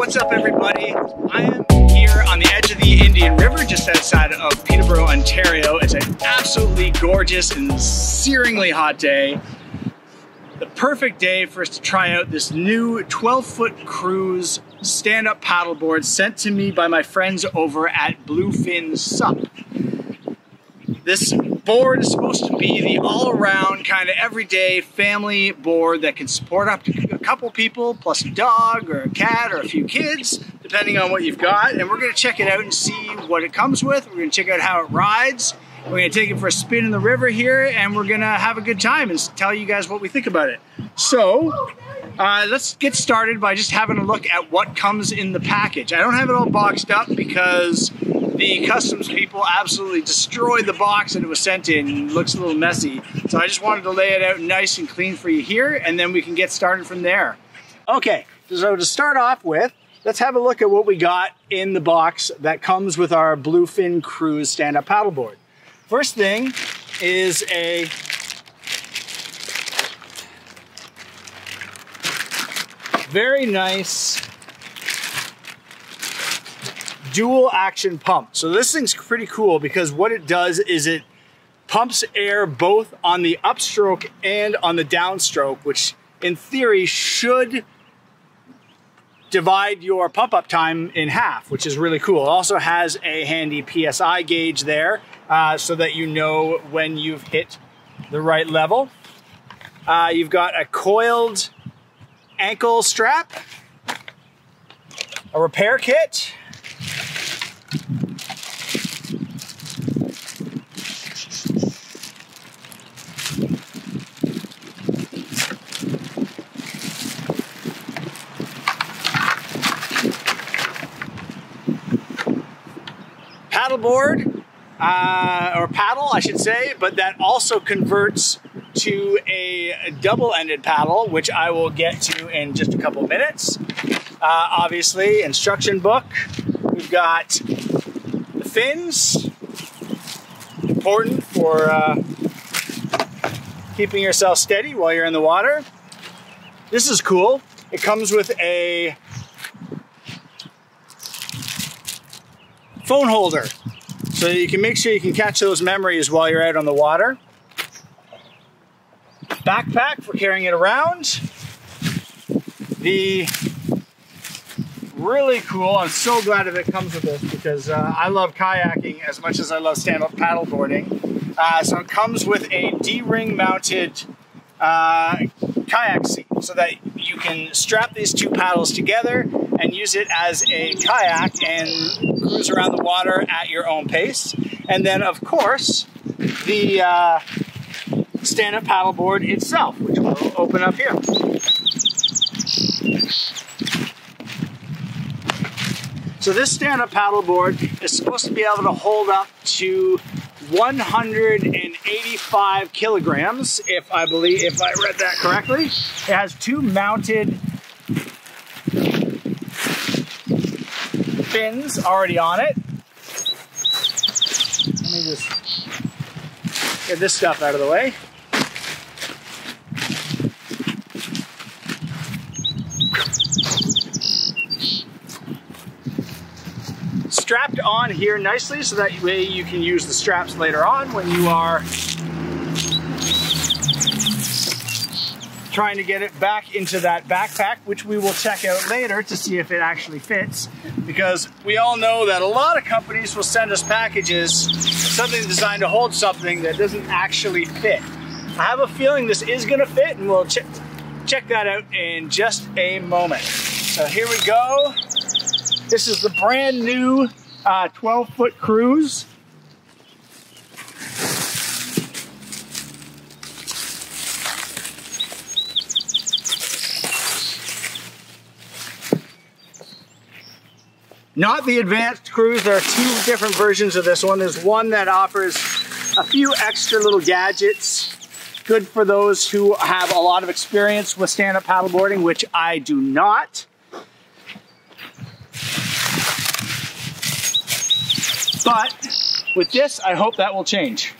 What's up everybody? I am here on the edge of the Indian River just outside of Peterborough, Ontario. It's an absolutely gorgeous and searingly hot day. The perfect day for us to try out this new 12-foot cruise stand-up paddleboard sent to me by my friends over at Bluefin SUP. This board is supposed to be the all-around kind of everyday family board that can support up to a couple people plus a dog or a cat or a few kids, depending on what you've got. And we're going to check it out and see what it comes with. We're going to check out how it rides. We're going to take it for a spin in the river here, and we're going to have a good time and tell you guys what we think about it. So let's get started by just having a look at what comes in the package. I don't have it all boxed up because the customs people absolutely destroyed the box that it was sent in. It looks a little messy. So I just wanted to lay it out nice and clean for you here, and then we can get started from there. Okay, so to start off with, let's have a look at what we got in the box that comes with our Bluefin Cruise stand-up paddleboard. First thing is a very nice dual action pump. So this thing's pretty cool because what it does is it pumps air both on the upstroke and on the downstroke, which in theory should divide your pump up time in half, which is really cool. It also has a handy PSI gauge there so that you know when you've hit the right level. You've got a coiled ankle strap, a repair kit, paddleboard, or paddle I should say, but that also converts to a double-ended paddle, which I will get to in just a couple of minutes. Obviously, instruction book. We've got the fins, important for keeping yourself steady while you're in the water. This is cool. It comes with a phone holder, so you can make sure you can catch those memories while you're out on the water. Backpack for carrying it around. The really cool, I'm so glad that it comes with this because I love kayaking as much as I love stand-up paddleboarding. So it comes with a D-ring mounted kayak seat so that you can strap these two paddles together and use it as a kayak and cruise around the water at your own pace. And then of course the stand-up paddleboard itself, which we'll open up here. So this stand-up paddleboard is supposed to be able to hold up to 185 kilograms, if I read that correctly. It has two mounted fins already on it. Let me just get this stuff out of the way. Strapped on here nicely so that way you can use the straps later on when you are trying to get it back into that backpack, which we will check out later to see if it actually fits, because we all know that a lot of companies will send us packages, something designed to hold something that doesn't actually fit. I have a feeling this is going to fit, and we'll check that out in just a moment. So here we go. This is the brand new 12-foot cruise. Not the advanced cruise. There are two different versions of this one. There's one that offers a few extra little gadgets. Good for those who have a lot of experience with stand-up paddleboarding, which I do not. But with this, I hope that will change.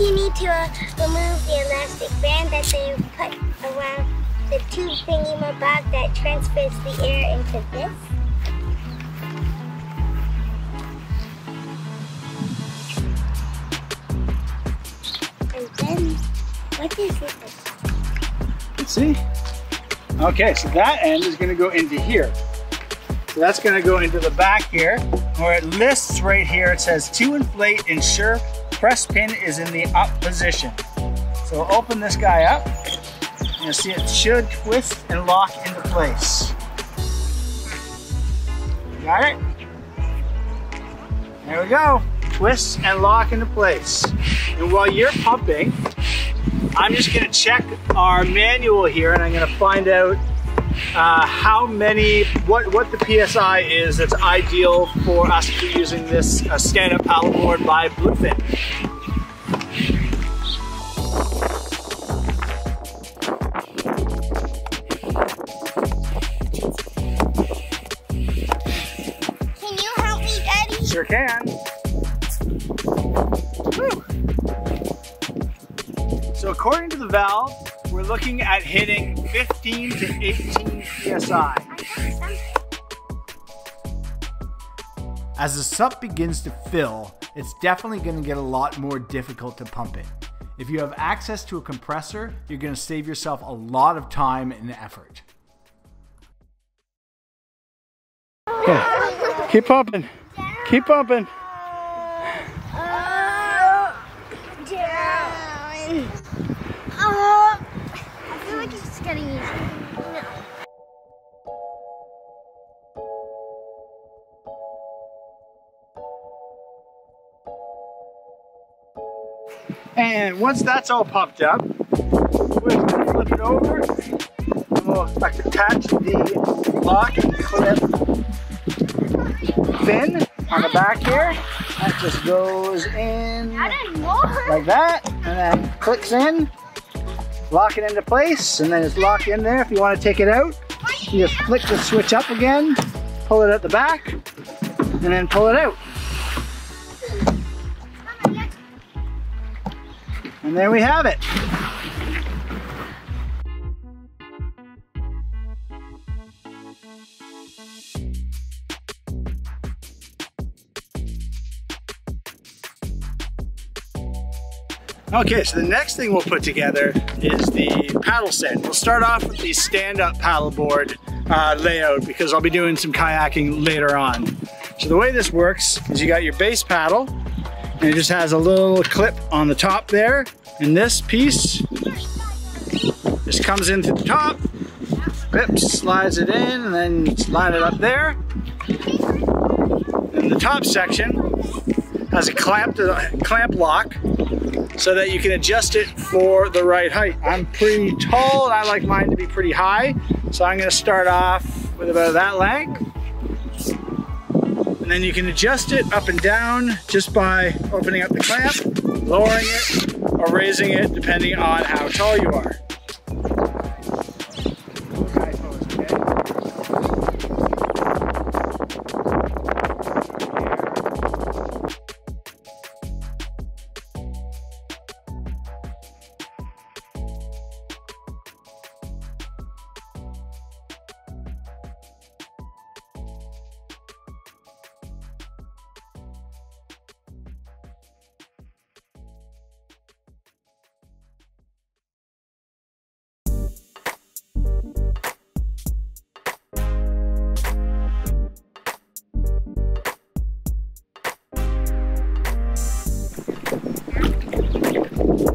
you need to remove the elastic band that they put around the tube thingy-mabob that transfers the air into this. And then, what is this? Let's see. Okay, so that end is going to go into here. So that's going to go into the back here, where it lists right here, it says to inflate, ensure press pin is in the up position. So we'll open this guy up, and you'll see it should twist and lock into place. Got it? There we go. Twist and lock into place. And while you're pumping, I'm just going to check our manual here, and I'm going to find out how many, what the PSI is that's ideal for us to be using this stand-up paddleboard by Bluefin. Can you help me, Daddy? Sure can. Woo. So according to the valve, we're looking at hitting 15 to 18 PSI. As the SUP begins to fill, it's definitely going to get a lot more difficult to pump it. If you have access to a compressor, you're going to save yourself a lot of time and effort. Okay, keep pumping. Keep pumping. I feel like it's just getting easier. No. And once that's all pumped up, we're going to flip it over and we'll attach the lock and clip fin on the back here. That just goes in like that and then clicks in, lock it into place, and then it's locked in there. If you want to take it out, you just flick the switch up again, pull it at the back, and then pull it out. And there we have it. Okay, so the next thing we'll put together is the paddle set. We'll start off with the stand-up paddleboard layout because I'll be doing some kayaking later on. So the way this works is you got your base paddle, and it just has a little clip on the top there, and this piece just comes in through the top, clips, slides it in, and then slide it up there. And the top section has a clamp lock so that you can adjust it for the right height. I'm pretty tall and I like mine to be pretty high, so I'm going to start off with about that length. And then you can adjust it up and down just by opening up the clamp, lowering it, or raising it depending on how tall you are.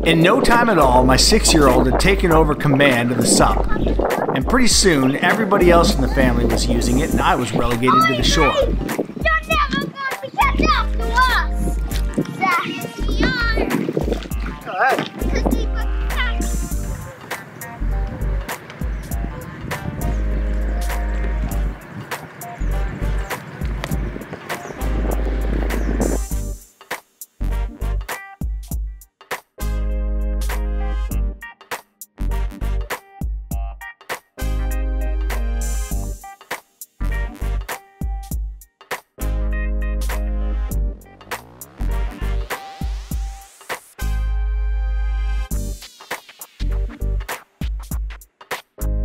In no time at all, my 6-year-old had taken over command of the SUP, and pretty soon everybody else in the family was using it and I was relegated to the shore. You're never going to catch up to us! Yes, we are! Go ahead.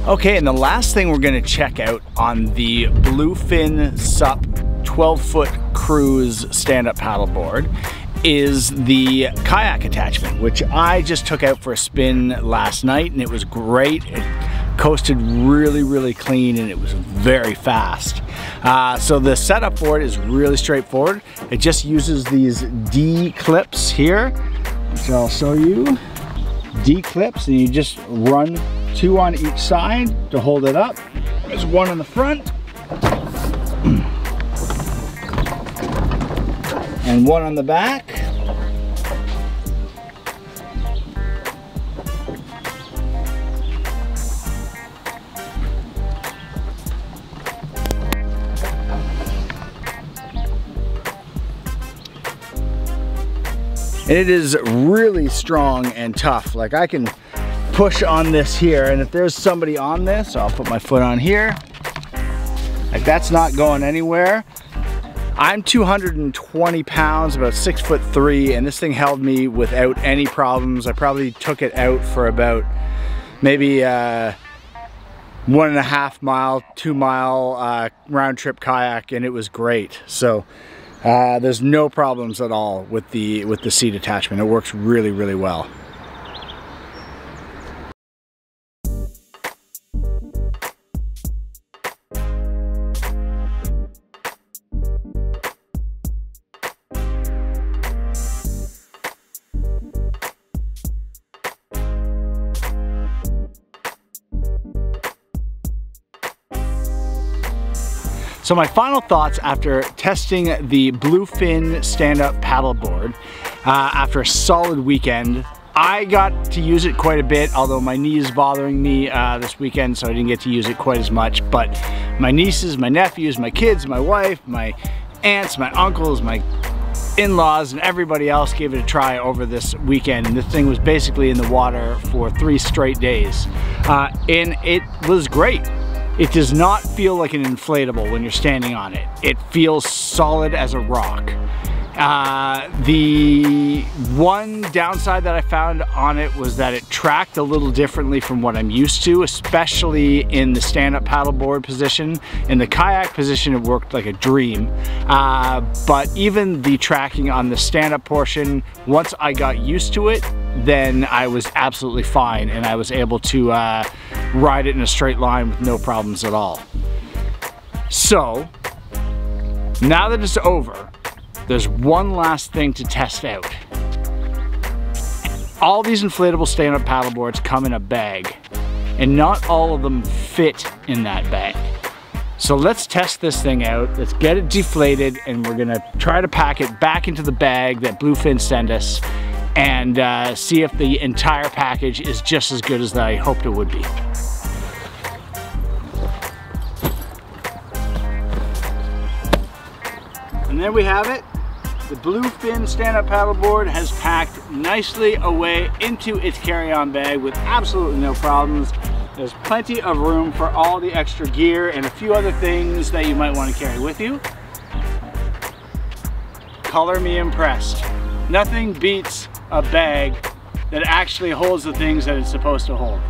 Okay, and the last thing we're gonna check out on the Bluefin SUP 12-foot cruise stand-up paddleboard is the kayak attachment, which I just took out for a spin last night, and it was great. It coasted really clean, and it was very fast. So the setup for it is really straightforward. It just uses these D clips here, which I'll show you. D clips, and you just run 2 on each side to hold it up. There's 1 on the front and 1 on the back. And it is really strong and tough. Like, I can push on this here, and if there's somebody on this, I'll put my foot on here. Like, that's not going anywhere. I'm 220 pounds, about 6'3", and this thing held me without any problems. I probably took it out for about maybe 1.5 mile, 2 mile round trip kayak, and it was great. So there's no problems at all with the seat attachment. It works really well. So my final thoughts after testing the Bluefin stand-up paddleboard after a solid weekend. I got to use it quite a bit, although my knee is bothering me this weekend, so I didn't get to use it quite as much. But my nieces, my nephews, my kids, my wife, my aunts, my uncles, my in-laws, and everybody else gave it a try over this weekend, and this thing was basically in the water for 3 straight days. And it was great. It does not feel like an inflatable when you're standing on it. It feels solid as a rock. The one downside that I found on it was that it tracked a little differently from what I'm used to, especially in the stand-up paddleboard position. In the kayak position, it worked like a dream. But even the tracking on the stand-up portion, once I got used to it, then I was absolutely fine, and I was able to ride it in a straight line with no problems at all. So, now that it's over, there's one last thing to test out. All these inflatable stand-up paddleboards come in a bag, and not all of them fit in that bag. So let's test this thing out. Let's get it deflated, and we're gonna try to pack it back into the bag that Bluefin sent us, and see if the entire package is just as good as I hoped it would be. And there we have it. The Bluefin stand-up paddleboard has packed nicely away into its carry-on bag with absolutely no problems. There's plenty of room for all the extra gear and a few other things that you might want to carry with you. Color me impressed. Nothing beats a bag that actually holds the things that it's supposed to hold.